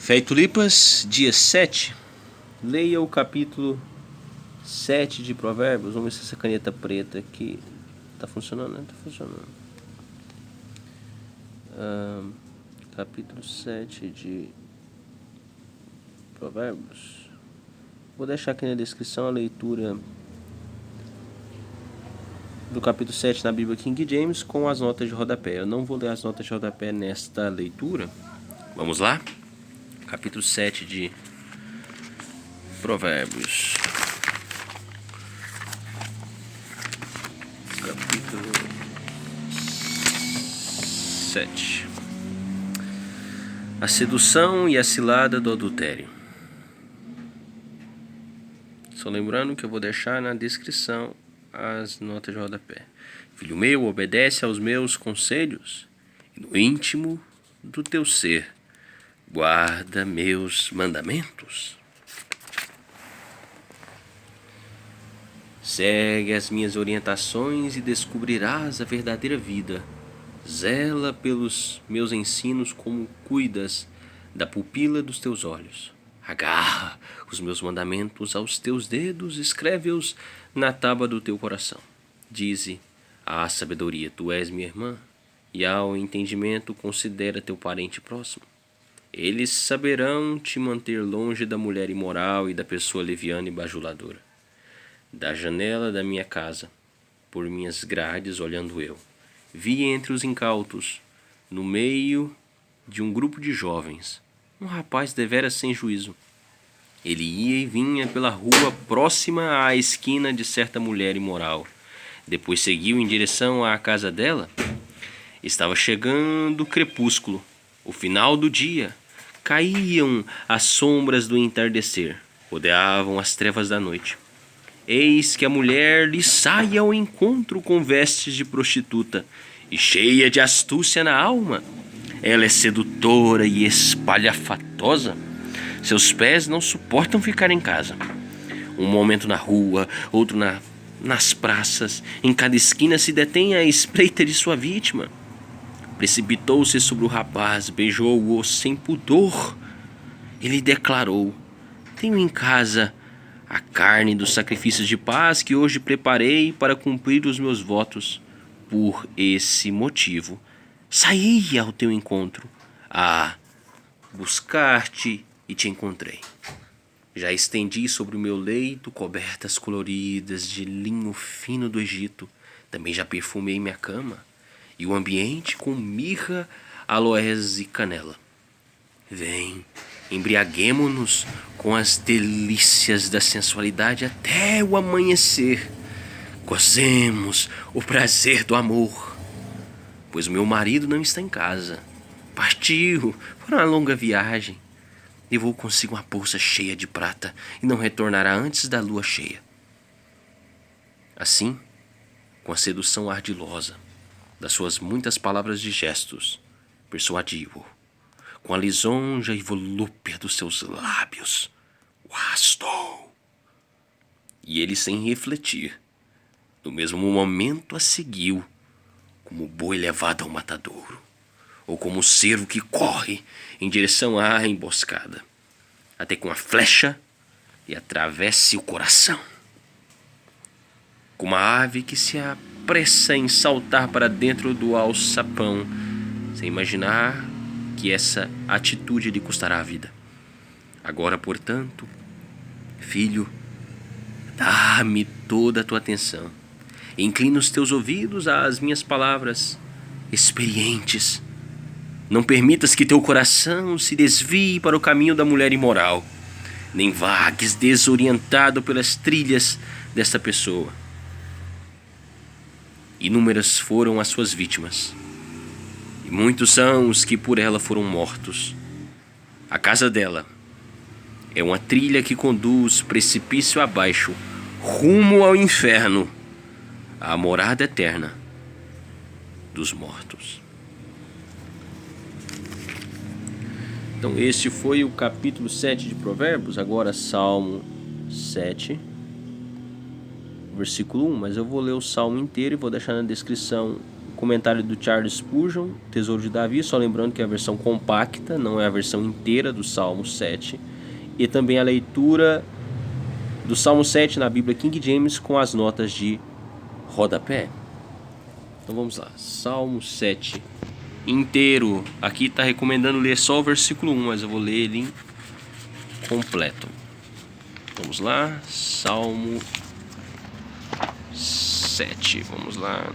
Fé e Tulipas, dia 7. Leia o capítulo 7 de Provérbios. Vamos ver se essa caneta preta aqui tá funcionando, né? Tá funcionando. Capítulo 7 de Provérbios. Vou deixar aqui na descrição a leitura do capítulo 7 na Bíblia King James com as notas de rodapé. Eu não vou ler as notas de rodapé nesta leitura. Vamos lá? Capítulo 7 de Provérbios. Capítulo 7. A sedução e a cilada do adultério. Só lembrando que eu vou deixar na descrição as notas de rodapé. Filho meu, obedece aos meus conselhos, e no íntimo do teu ser guarda meus mandamentos. Segue as minhas orientações e descobrirás a verdadeira vida. Zela pelos meus ensinos como cuidas da pupila dos teus olhos. Agarra os meus mandamentos aos teus dedos, escreve-os na tábua do teu coração. Dize à sabedoria, tu és minha irmã, e ao entendimento considera teu parente próximo. Eles saberão te manter longe da mulher imoral e da pessoa leviana e bajuladora. Da janela da minha casa, por minhas grades olhando eu, vi entre os incautos, no meio de um grupo de jovens, um rapaz deveras sem juízo. Ele ia e vinha pela rua próxima à esquina de certa mulher imoral. Depois seguiu em direção à casa dela. Estava chegando o crepúsculo, o final do dia. Caíam as sombras do entardecer, rodeavam as trevas da noite. Eis que a mulher lhe sai ao encontro com vestes de prostituta e cheia de astúcia na alma. Ela é sedutora e espalhafatosa. Seus pés não suportam ficar em casa. Um momento na rua, outro nas praças. Em cada esquina se detém à espreita de sua vítima. Precipitou-se sobre o rapaz, beijou-o sem pudor. Ele declarou: tenho em casa a carne dos sacrifícios de paz que hoje preparei para cumprir os meus votos. Por esse motivo, saí ao teu encontro, a buscar-te e te encontrei. Já estendi sobre o meu leito cobertas coloridas de linho fino do Egito. Também já perfumei minha cama e o ambiente com mirra, aloés e canela. Vem, embriaguemo-nos com as delícias da sensualidade até o amanhecer. Gozemos o prazer do amor, pois meu marido não está em casa. Partiu para uma longa viagem. Levou consigo uma bolsa cheia de prata e não retornará antes da lua cheia. Assim, com a sedução ardilosa das suas muitas palavras de gestos, persuadi-o. Com a lisonja e volúpia dos seus lábios, o arrastou. E ele, sem refletir, no mesmo momento a seguiu, como o boi levado ao matadouro, ou como o cervo que corre em direção à emboscada, até que uma flecha lhe atravesse o coração. Como a ave que se apressa em saltar para dentro do alçapão, sem imaginar que essa atitude lhe custará a vida. Agora, portanto, filho, dá-me toda a tua atenção. Inclina os teus ouvidos às minhas palavras experientes. Não permitas que teu coração se desvie para o caminho da mulher imoral, nem vagues desorientado pelas trilhas desta pessoa. Inúmeras foram as suas vítimas, e muitos são os que por ela foram mortos. A casa dela é uma trilha que conduz precipício abaixo, rumo ao inferno, a morada eterna dos mortos. Então este foi o capítulo 7 de Provérbios. Agora Salmo 7, versículo 1. Mas eu vou ler o Salmo inteiro e vou deixar na descrição comentário do Charles Spurgeon, Tesouro de Davi, só lembrando que é a versão compacta, não é a versão inteira do Salmo 7. E também a leitura do Salmo 7 na Bíblia King James com as notas de rodapé. Então vamos lá, Salmo 7 inteiro. Aqui está recomendando ler só o versículo 1, mas eu vou ler ele completo. Vamos lá, Salmo 7, vamos lá.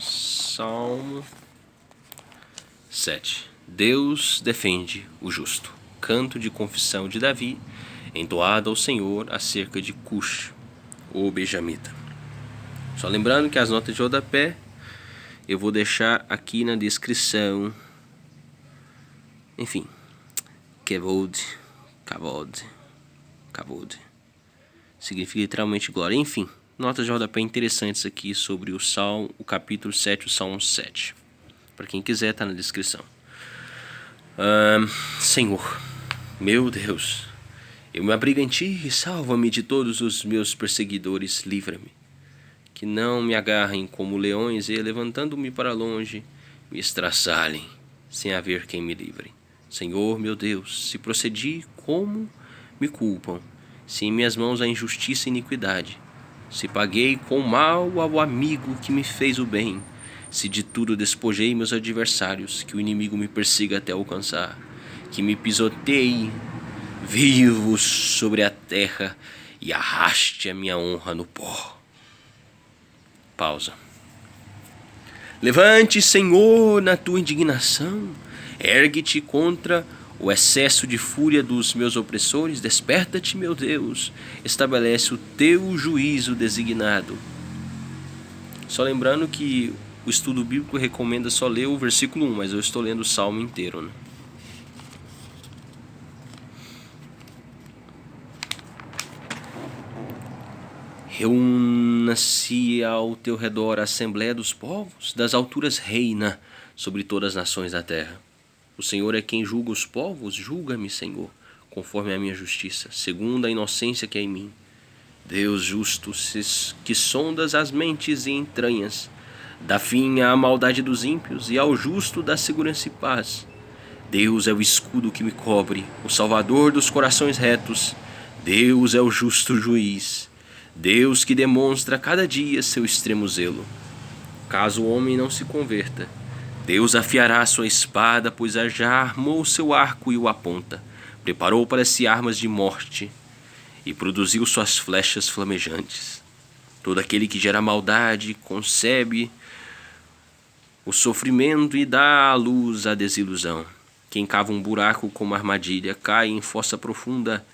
Salmo 7. Deus defende o justo. Canto de confissão de Davi, entoado ao Senhor acerca de Cush, o Benjamita. Só lembrando que as notas de rodapé eu vou deixar aqui na descrição. Enfim, Kavod significa literalmente glória. Enfim, notas de rodapé interessantes aqui sobre o capítulo 7, o Salmo 7. Para quem quiser, está na descrição. Senhor, meu Deus, eu me abrigo em Ti e salva-me de todos os meus perseguidores, livra-me. Que não me agarrem como leões e, levantando-me para longe, me estraçalhem, sem haver quem me livre. Senhor, meu Deus, se procedi, como me culpam? Se em minhas mãos há injustiça e iniquidade, se paguei com mal ao amigo que me fez o bem, se de tudo despojei meus adversários, que o inimigo me persiga até alcançar, que me pisoteie vivos sobre a terra e arraste a minha honra no pó. Pausa. Levante, Senhor, na tua indignação, ergue-te contra o excesso de fúria dos meus opressores, desperta-te, meu Deus, estabelece o teu juízo designado. Só lembrando que o estudo bíblico recomenda só ler o versículo 1, mas eu estou lendo o Salmo inteiro, né? Reúna-se ao teu redor a Assembleia dos povos, das alturas reina sobre todas as nações da terra. O Senhor é quem julga os povos, julga-me, Senhor, conforme a minha justiça, segundo a inocência que é em mim. Deus justo, que sondas as mentes e entranhas, dá fim à maldade dos ímpios e ao justo dá segurança e paz. Deus é o escudo que me cobre, o salvador dos corações retos. Deus é o justo juiz. Deus que demonstra cada dia seu extremo zelo. Caso o homem não se converta, Deus afiará sua espada, pois já armou seu arco e o aponta. Preparou para si armas de morte e produziu suas flechas flamejantes. Todo aquele que gera maldade concebe o sofrimento e dá à luz a desilusão. Quem cava um buraco como armadilha cai em fossa profunda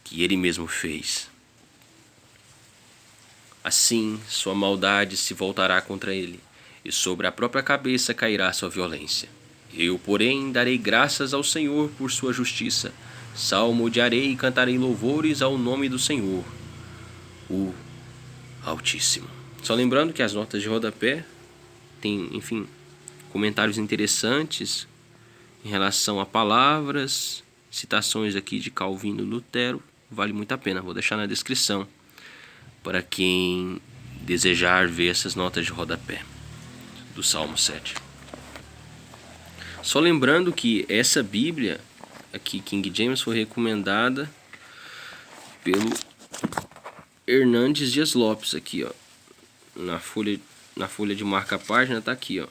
que ele mesmo fez. Assim, sua maldade se voltará contra ele, e sobre a própria cabeça cairá sua violência. Eu, porém, darei graças ao Senhor por sua justiça. Salmodiarei e cantarei louvores ao nome do Senhor, o Altíssimo. Só lembrando que as notas de rodapé tem, enfim, comentários interessantes em relação a palavras, citações aqui de Calvino e Lutero. Vale muito a pena, vou deixar na descrição para quem desejar ver essas notas de rodapé do Salmo 7. Só lembrando que essa Bíblia aqui, King James, foi recomendada pelo Hernandes Dias Lopes, aqui, ó, na folha de marca-página, tá aqui, ó,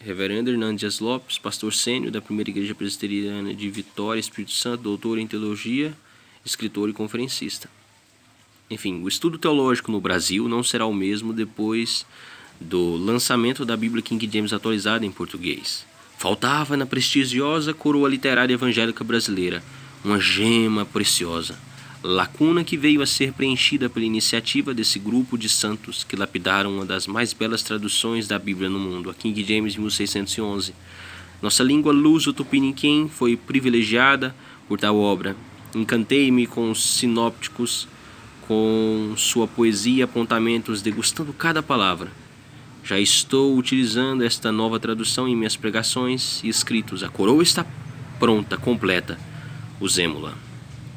Reverendo Hernandes Dias Lopes, pastor sênior da Primeira Igreja Presbiteriana de Vitória, Espírito Santo, doutor em teologia, escritor e conferencista. Enfim, o estudo teológico no Brasil não será o mesmo depois do lançamento da Bíblia King James atualizada em português. Faltava na prestigiosa coroa literária evangélica brasileira uma gema preciosa, lacuna que veio a ser preenchida pela iniciativa desse grupo de santos que lapidaram uma das mais belas traduções da Bíblia no mundo, a King James de 1611. Nossa língua luso-tupiniquim foi privilegiada por tal obra. Encantei-me com os sinópticos, com sua poesia e apontamentos, degustando cada palavra. Já estou utilizando esta nova tradução em minhas pregações e escritos. A coroa está pronta, completa. usemo-la.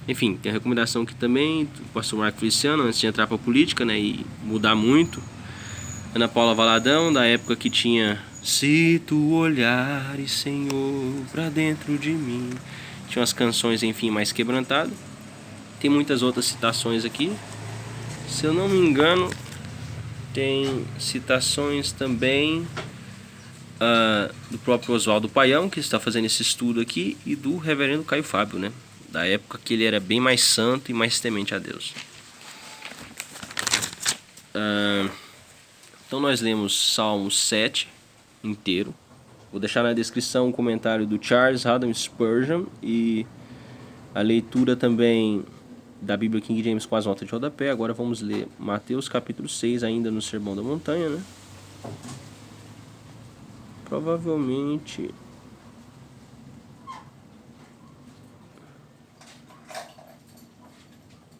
Enfim, tem a recomendação aqui também do pastor Marco Feliciano, antes de entrar para a política, né, e mudar muito. Ana Paula Valadão, da época que tinha "Se tu olhares, Senhor, pra dentro de mim", tinha umas canções, enfim, mais quebrantadas. Tem muitas outras citações aqui. Se eu não me engano, tem citações também do próprio Oswaldo Paião, que está fazendo esse estudo aqui, e do reverendo Caio Fábio, né, da época que ele era bem mais santo e mais temente a Deus. Então nós lemos Salmo 7 inteiro. Vou deixar na descrição um comentário do Charles Haddon Spurgeon e a leitura também da Bíblia King James com as notas de rodapé. Agora vamos ler Mateus capítulo 6, ainda no Sermão da Montanha, né? Provavelmente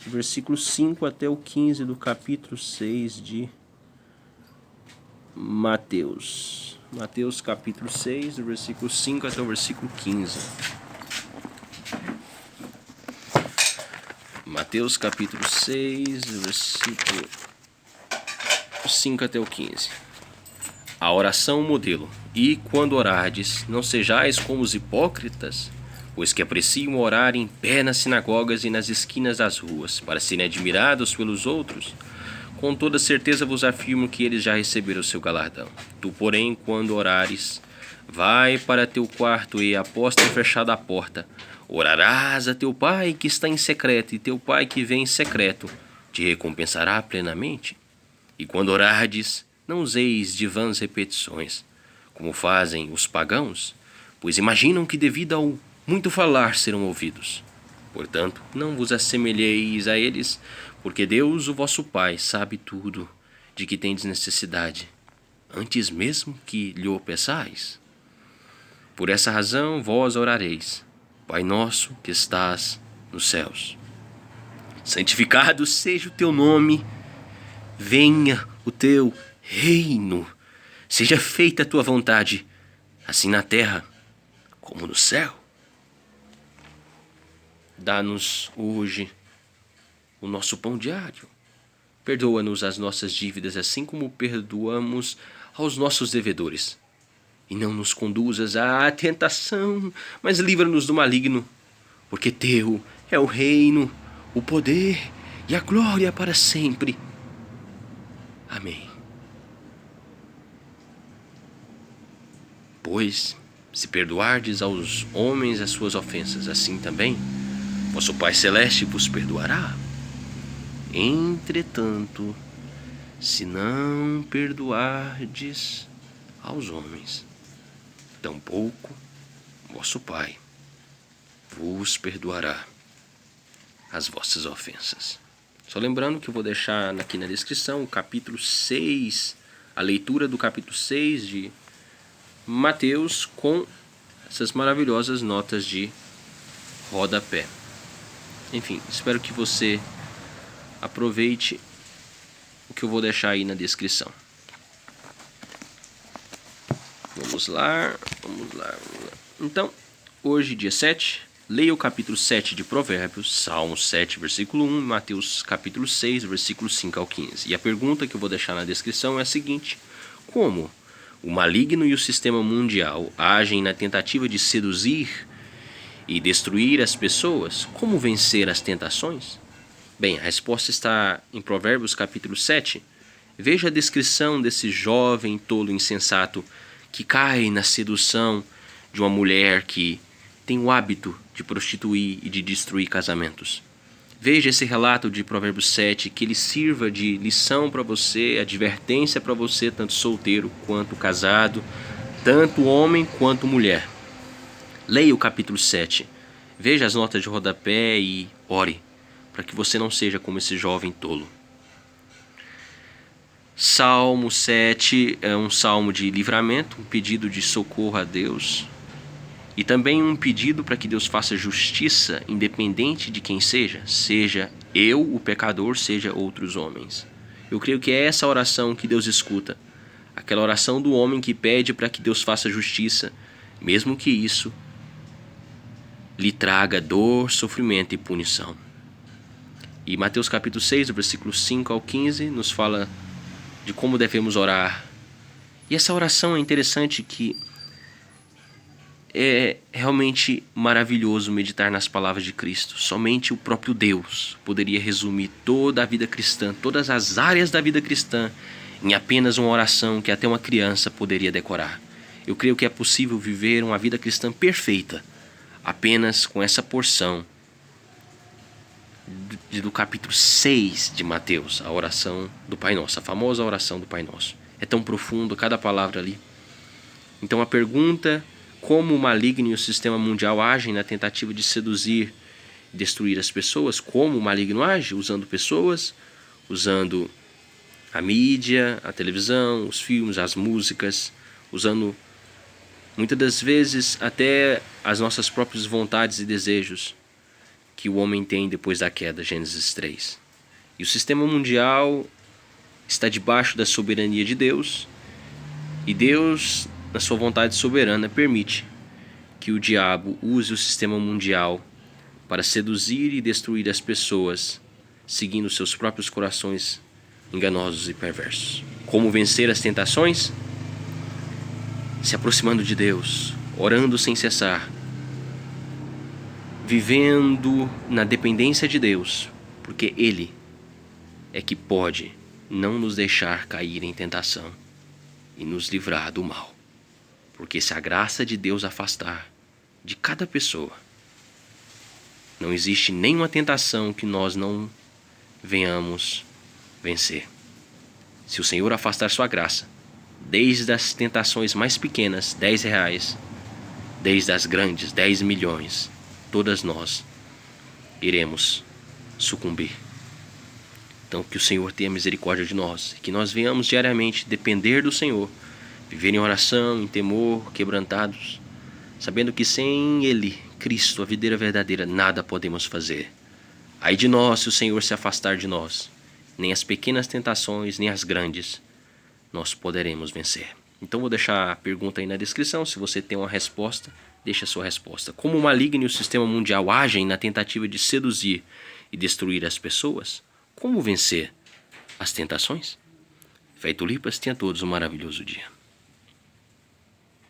versículo 5 até o 15 do capítulo 6 de Mateus. Mateus capítulo 6, do versículo 5 até o versículo 15. Mateus capítulo 6, do versículo 5 até o 15. A oração modelo. E quando orardes, não sejais como os hipócritas, pois que apreciam orar em pé nas sinagogas e nas esquinas das ruas, para serem admirados pelos outros. Com toda certeza vos afirmo que eles já receberam o seu galardão. Tu, porém, quando orares, vai para teu quarto e, após ter fechado a porta, orarás a teu pai que está em secreto, e teu pai que vem em secreto te recompensará plenamente. E quando orardes, não useis de vãs repetições, como fazem os pagãos, pois imaginam que devido ao muito falar serão ouvidos. Portanto, não vos assemelheis a eles, porque Deus, o vosso Pai, sabe tudo de que tendes necessidade, antes mesmo que lhe o peçais. Por essa razão vós orareis: Pai nosso que estás nos céus, santificado seja o teu nome, venha o teu reino, seja feita a tua vontade, assim na terra como no céu. Dá-nos hoje o nosso pão diário. Perdoa-nos as nossas dívidas, assim como perdoamos aos nossos devedores. E não nos conduzas à tentação, mas livra-nos do maligno, porque teu é o reino, o poder e a glória para sempre. Amém. Pois, se perdoardes aos homens as suas ofensas, assim também vosso Pai Celeste vos perdoará. Entretanto, se não perdoardes aos homens, tampouco vosso Pai vos perdoará as vossas ofensas. Só lembrando que eu vou deixar aqui na descrição o capítulo 6, a leitura do capítulo 6 de Mateus com essas maravilhosas notas de rodapé. Enfim, espero que você aproveite o que eu vou deixar aí na descrição. Vamos lá. Então, hoje, dia 7, leia o capítulo 7 de Provérbios, Salmo 7, versículo 1, Mateus capítulo 6, versículo 5 ao 15. E a pergunta que eu vou deixar na descrição é a seguinte: como o maligno e o sistema mundial agem na tentativa de seduzir e destruir as pessoas? Como vencer as tentações? Bem, a resposta está em Provérbios capítulo 7. Veja a descrição desse jovem tolo insensato que cai na sedução de uma mulher que tem o hábito de prostituir e de destruir casamentos. Veja esse relato de Provérbios 7, que ele sirva de lição para você, advertência para você, tanto solteiro quanto casado, tanto homem quanto mulher. Leia o capítulo 7, veja as notas de rodapé e ore, para que você não seja como esse jovem tolo. Salmo 7 é um salmo de livramento, um pedido de socorro a Deus, e também um pedido para que Deus faça justiça, independente de quem seja eu, o pecador, seja outros homens. Eu creio que é essa oração que Deus escuta, aquela oração do homem que pede para que Deus faça justiça, mesmo que isso lhe traga dor, sofrimento e punição. E Mateus capítulo 6, do versículo 5 ao 15, nos fala de como devemos orar. E essa oração é interessante, que é realmente maravilhoso meditar nas palavras de Cristo. Somente o próprio Deus poderia resumir toda a vida cristã, todas as áreas da vida cristã, em apenas uma oração que até uma criança poderia decorar. Eu creio que é possível viver uma vida cristã perfeita apenas com essa porção do capítulo 6 de Mateus, a oração do Pai Nosso, a famosa oração do Pai Nosso. É tão profundo cada palavra ali. Então a pergunta: como o maligno e o sistema mundial agem na tentativa de seduzir e destruir as pessoas? Como o maligno age? Usando pessoas, usando a mídia, a televisão, os filmes, as músicas, usando muitas das vezes até as nossas próprias vontades e desejos que o homem tem depois da queda, Gênesis 3. E o sistema mundial está debaixo da soberania de Deus, e Deus, na sua vontade soberana, permite que o diabo use o sistema mundial para seduzir e destruir as pessoas, seguindo seus próprios corações enganosos e perversos. Como vencer as tentações? Se aproximando de Deus, orando sem cessar, vivendo na dependência de Deus, porque Ele é que pode não nos deixar cair em tentação e nos livrar do mal. Porque se a graça de Deus afastar de cada pessoa, não existe nenhuma tentação que nós não venhamos vencer. Se o Senhor afastar sua graça, desde as tentações mais pequenas, R$10, desde as grandes, 10 milhões, todas nós iremos sucumbir. Então que o Senhor tenha misericórdia de nós, que nós venhamos diariamente depender do Senhor, viver em oração, em temor, quebrantados, sabendo que sem Ele, Cristo, a videira verdadeira, nada podemos fazer. Ai de nós se o Senhor se afastar de nós, nem as pequenas tentações, nem as grandes, nós poderemos vencer. Então vou deixar a pergunta aí na descrição. Se você tem uma resposta, deixa a sua resposta. Como o maligno e o sistema mundial agem na tentativa de seduzir e destruir as pessoas? Como vencer as tentações? Fé e Tulipas, tenha todos um maravilhoso dia.